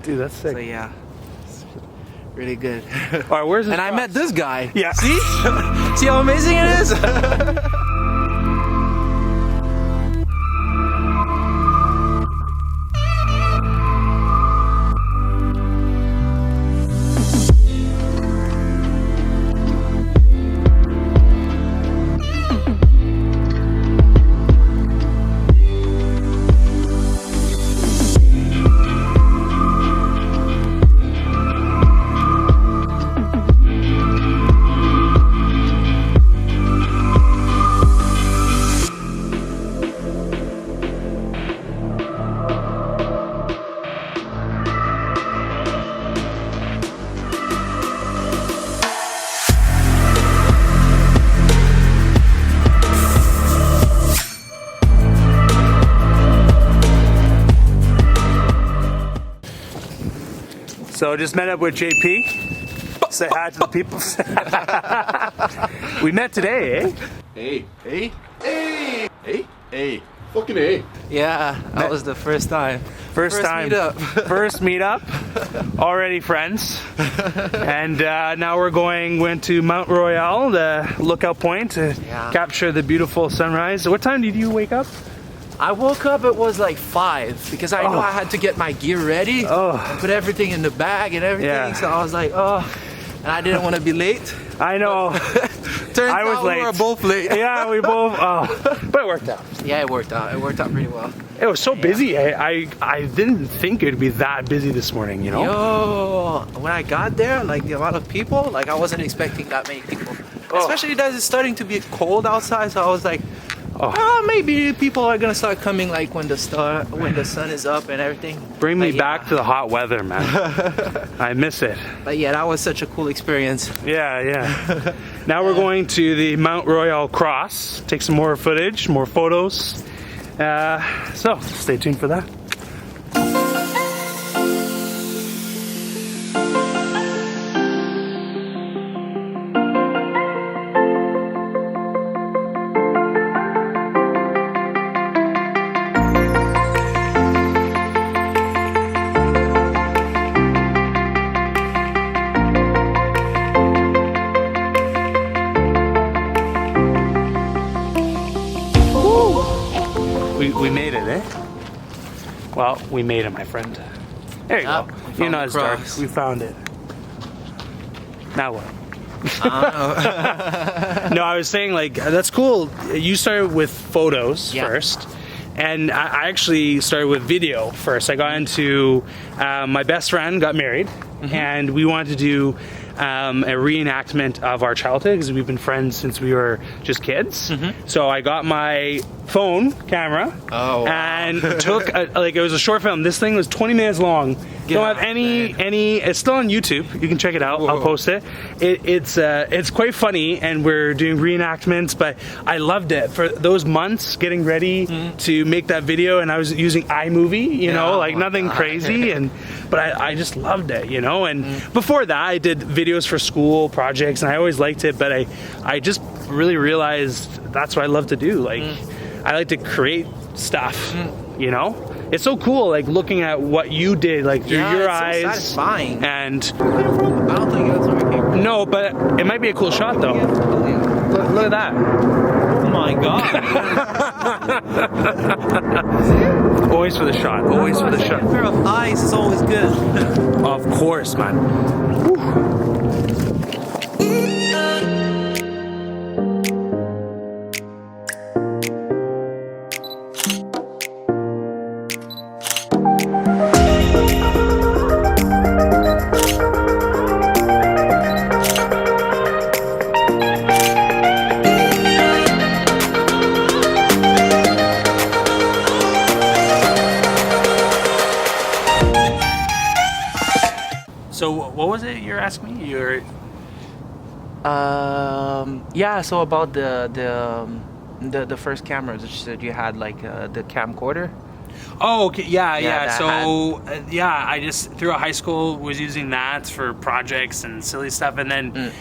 Dude, that's sick. So yeah, it's really good. All right, where's this? And I met this guy. Yeah. See? See how amazing it is? So just met up with JP. Say hi to the people. We met today, eh? Hey, hey, hey, hey, hey, fucking hey. Yeah, that was the first time. First time. Meetup. First meetup. Already friends. And now went to Mont-Rpyal, the lookout point, to capture the beautiful sunrise. What time did you wake up? I woke up, it was like 5 because I knew I had to get my gear ready and put everything in the bag and everything. Yeah. So I was like, and I didn't want to be late. I know. Turns I was out late. we were both late. Yeah, we both. But it worked out. Yeah, it worked out. It worked out pretty well. It was so busy. I didn't think it'd be that busy this morning, you know? Yo, when I got there, like the amount of people, like I wasn't expecting that many people. Especially that it's starting to be cold outside, so I was like, maybe people are gonna start coming like when the sun is up and everything. Bring me back to the hot weather, man. I miss it. But yeah, that was such a cool experience. Yeah. Now we're going to the Mont-Rpyal cross, take some more footage, more photos. So stay tuned for that. We made it, eh? Well, we made it, my friend. There you go. You know it's dark. We found it. Now what? No, I was saying, like, that's cool. You started with photos first. And I actually started with video first. I got into, my best friend got married, and we wanted to do a reenactment of our childhood because we've been friends since we were just kids. So I got my phone camera and took it was a short film. This thing was 20 minutes long. Don't have any. It's still on YouTube. You can check it out. I'll post it. It's quite funny, and we're doing reenactments. But I loved it for those months getting ready to make that video, and I was using iMovie. You know, like nothing crazy, but I just loved it. You know, and before that I did videos for school projects, and I always liked it. But I just really realized that's what I love to do. Like I like to create stuff. You know. It's so cool, like looking at what you did, like through your eyes. So satisfying. And I don't think that's where it came from. no, but it might be a cool shot though. Look at that. Oh my god. Always for the shot. Always for the shot. A pair of eyes is always good. Of course, man. Whew. So what was it you're asking me? Yeah, so about the first cameras that you said you had, like the camcorder. Oh, okay. Yeah. that So, I just throughout high school was using that for projects and silly stuff. And then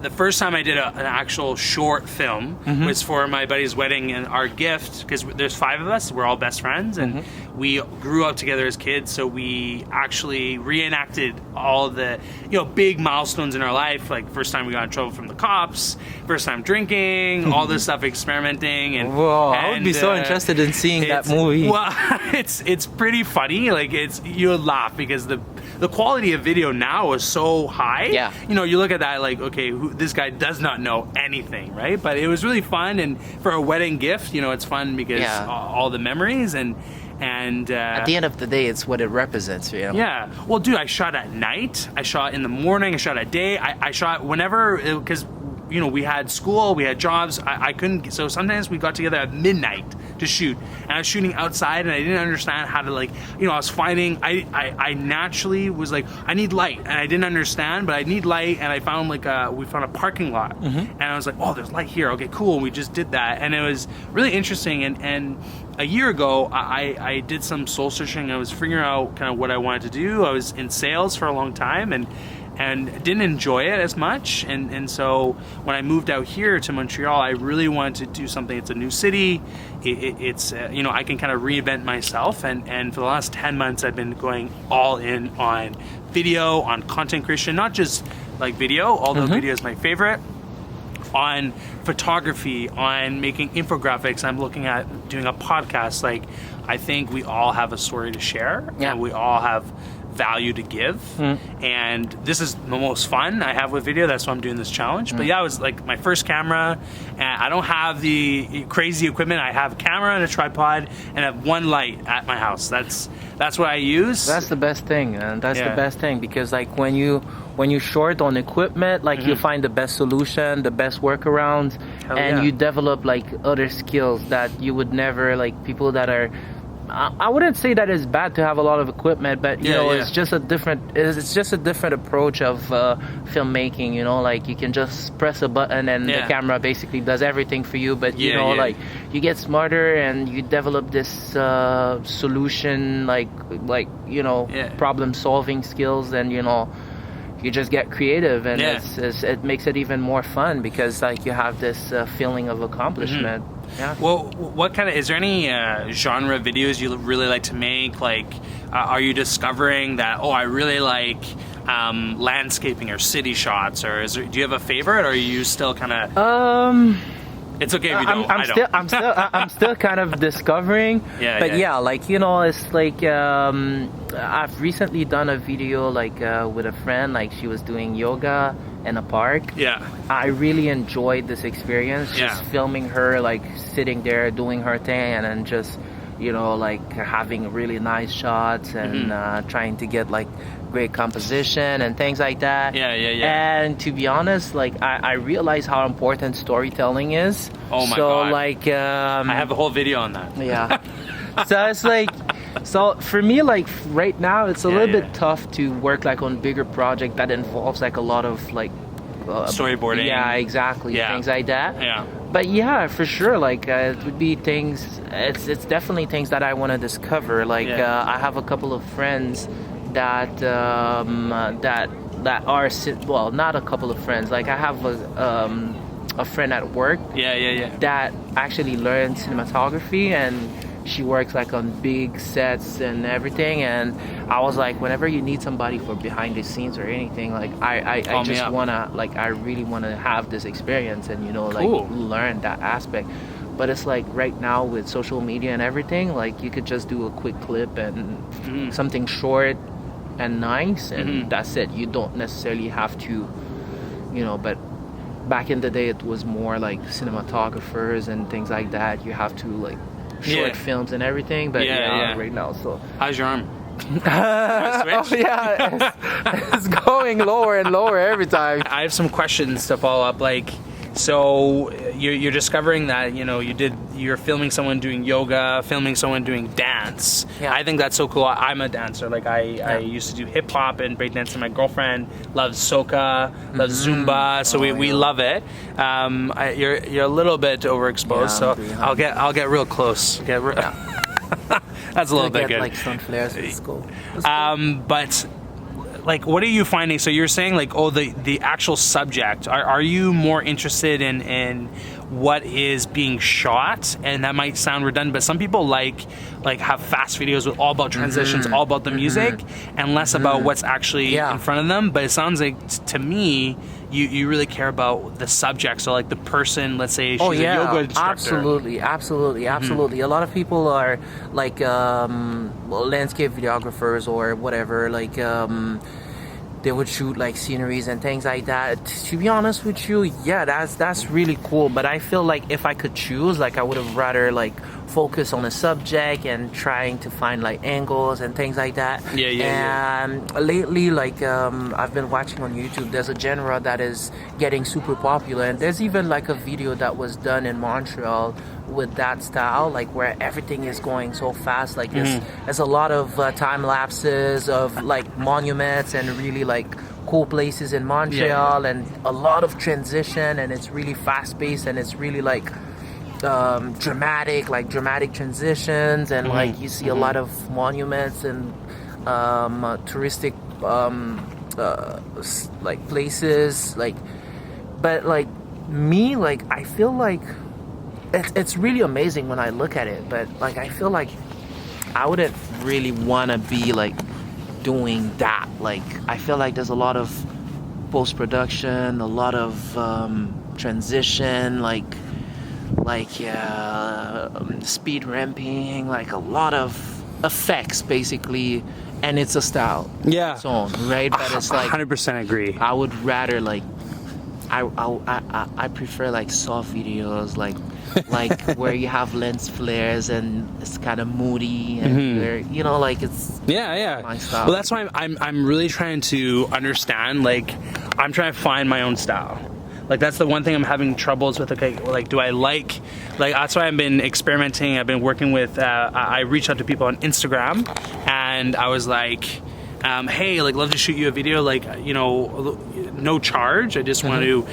the first time I did an actual short film was for my buddy's wedding, and our gift, because there's 5 of us, we're all best friends, and we grew up together as kids, so we actually reenacted all the, you know, big milestones in our life, like first time we got in trouble from the cops, first time drinking, all this stuff, experimenting, and whoa, I would be so interested in seeing that movie. Well, it's pretty funny. Like, you would laugh because the quality of video now is so high. Yeah. You know, you look at that like, okay, this guy does not know anything, right? But it was really fun, and for a wedding gift, you know, it's fun because all the memories and at the end of the day, it's what it represents, you know? Yeah. Well, dude, I shot at night. I shot in the morning. I shot at day. I shot whenever, because, you know, we had school, we had jobs. I couldn't, so sometimes we got together at midnight to shoot. And I was shooting outside, and I didn't understand how to, like, you know, I was finding, I naturally was like, I need light. And I didn't understand, but I need light. And I found, like, we found a parking lot. And I was like, oh, there's light here. Okay, cool. We just did that. And it was really interesting. And a year ago, I did some soul searching. I was figuring out kind of what I wanted to do. I was in sales for a long time, and didn't enjoy it as much, and so when I moved out here to Montreal, I really wanted to do something. It's a new city. It's you know, I can kind of reinvent myself, and for the last 10 months I've been going all in on video, on content creation, not just like video, although video is my favorite, on photography, on making infographics. I'm looking at doing a podcast. Like, I think we all have a story to share, and we all have value to give, and this is the most fun I have with video. That's why I'm doing this challenge. But yeah, it was like my first camera, and I don't have the crazy equipment. I have a camera and a tripod, and I have one light at my house. That's what I use. That's the best thing, and that's the best thing, because like when you short on equipment, like you find the best solution, the best workarounds, and you develop like other skills that you would never, like people that are, I wouldn't say that it's bad to have a lot of equipment, but you know, it's just a different approach of filmmaking. You know, like you can just press a button and the camera basically does everything for you. But you know, like you get smarter and you develop this solution, like you know, problem solving skills, and you know, you just get creative, and it makes it even more fun because like you have this feeling of accomplishment. Yeah. Well, what kind of, is there any genre videos you really like to make? Like, are you discovering that, oh, I really like landscaping or city shots, or do you have a favorite, or are you still kind of... It's okay if you don't. I'm still kind of discovering. But like, you know, it's like I've recently done a video like with a friend. Like, she was doing yoga in a park. I really enjoyed this experience, just filming her like sitting there doing her thing, and then just, you know, like having really nice shots and trying to get like great composition and things like that. And to be honest, like I realize how important storytelling is. Oh my God. So like I have a whole video on that. So it's like, so for me, like right now, it's a little bit tough to work like on bigger project that involves like a lot of like storyboarding. Exactly. Things like that. But yeah, for sure, like it would be things. It's definitely things that I want to discover. Like I have a couple of friends that that are, well, not a couple of friends. Like I have a friend at work. That actually learned cinematography, and she works like on big sets and everything. And I was like, whenever you need somebody for behind the scenes or anything, like I just wanna, like I really wanna have this experience and, you know, like learn that aspect. But it's like right now with social media and everything, like you could just do a quick clip and something short and nice, and that's it. You don't necessarily have to, you know, but back in the day it was more like cinematographers and things like that. You have to like short films and everything, but right now, so. How's your arm? It's going lower and lower every time. I have some questions to follow up. Like, so you're discovering that, you know, you're filming someone doing yoga, filming someone doing dance. I think that's so cool. I'm a dancer. Like I used to do hip hop and breakdancing. My girlfriend loves soca, loves Zumba, so we love it. You're a little bit overexposed, so I'll get real close. That's a little bit good. Like sun flares at school. But like, what are you finding? So you're saying like, oh, the actual subject. Are you more interested in what is being shot, and that might sound redundant, but some people like have fast videos with all about transitions, all about the music, and less about what's actually in front of them. But it sounds like to me you really care about the subject, so like the person, let's say she's a yoga instructor. Absolutely. A lot of people are like landscape videographers or whatever, like they would shoot like sceneries and things like that. To be honest with you, yeah, that's really cool. But I feel like if I could choose, like I would have rather like focus on a subject and trying to find like angles and things like that. And lately, like I've been watching on YouTube, there's a genre that is getting super popular, and there's even like a video that was done in Montreal with that style, like where everything is going so fast, like there's a lot of time lapses of like monuments and really like cool places in Montreal, and a lot of transition, and it's really fast paced, and it's really like dramatic transitions, and like you see a lot of monuments and touristic like places, like, but like me, like I feel like it's really amazing when I look at it, but like I feel like I wouldn't really want to be like doing that. Like I feel like there's a lot of post-production, a lot of transition, like speed ramping, like a lot of effects basically, and it's a style its own, right? But it's like 100% agree. I would rather like I prefer like soft videos, like where you have lens flares and it's kind of moody, and where, you know, like it's my style. Well, that's why I'm really trying to understand, like I'm trying to find my own style. Like that's the one thing I'm having troubles with. Okay, like do I like that's why I've been experimenting. I've been working with I reached out to people on Instagram, and I was like, hey, like love to shoot you a video, like, you know, no charge. I just want to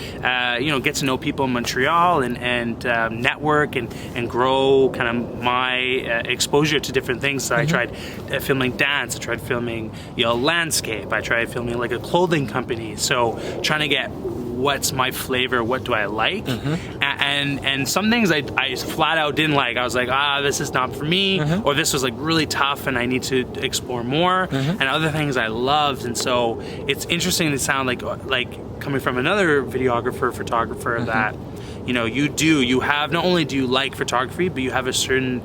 you know, get to know people in Montreal and network and grow kind of my exposure to different things. So I tried filming dance, I tried filming, you know, landscape, I tried filming like a clothing company. So trying to get what's my flavor, what do I like, and some things I flat out didn't like. I was like, this is not for me, or this was like really tough and I need to explore more, and other things I loved. And so it's interesting to sound like coming from another videographer, photographer, that, you know, you have, not only do you like photography, but you have a certain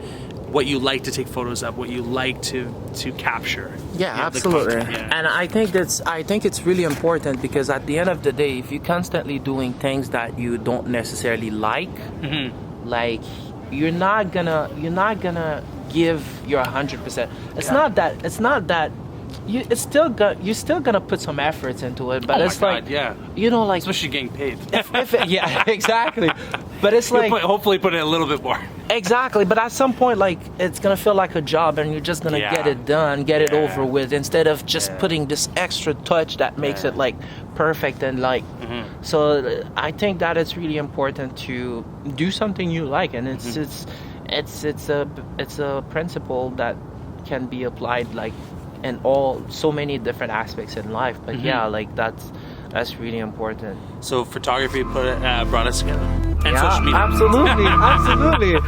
what you like to take photos of, what you like to capture. Yeah, you know, absolutely. And I think it's really important, because at the end of the day, if you're constantly doing things that you don't necessarily like, like you're not gonna give your 100%. It's not that you're still gonna put some efforts into it, but it's like, you know, like especially getting paid. Yeah, exactly. But it's like hopefully put in a little bit more. Exactly, but at some point, like, it's gonna feel like a job, and you're just gonna get it done, get it over with, instead of just putting this extra touch that makes it like perfect. And like, so I think that it's really important to do something you like, and it's a principle that can be applied like in so many different aspects in life. But like that's really important. So photography brought us together, and social media. Absolutely.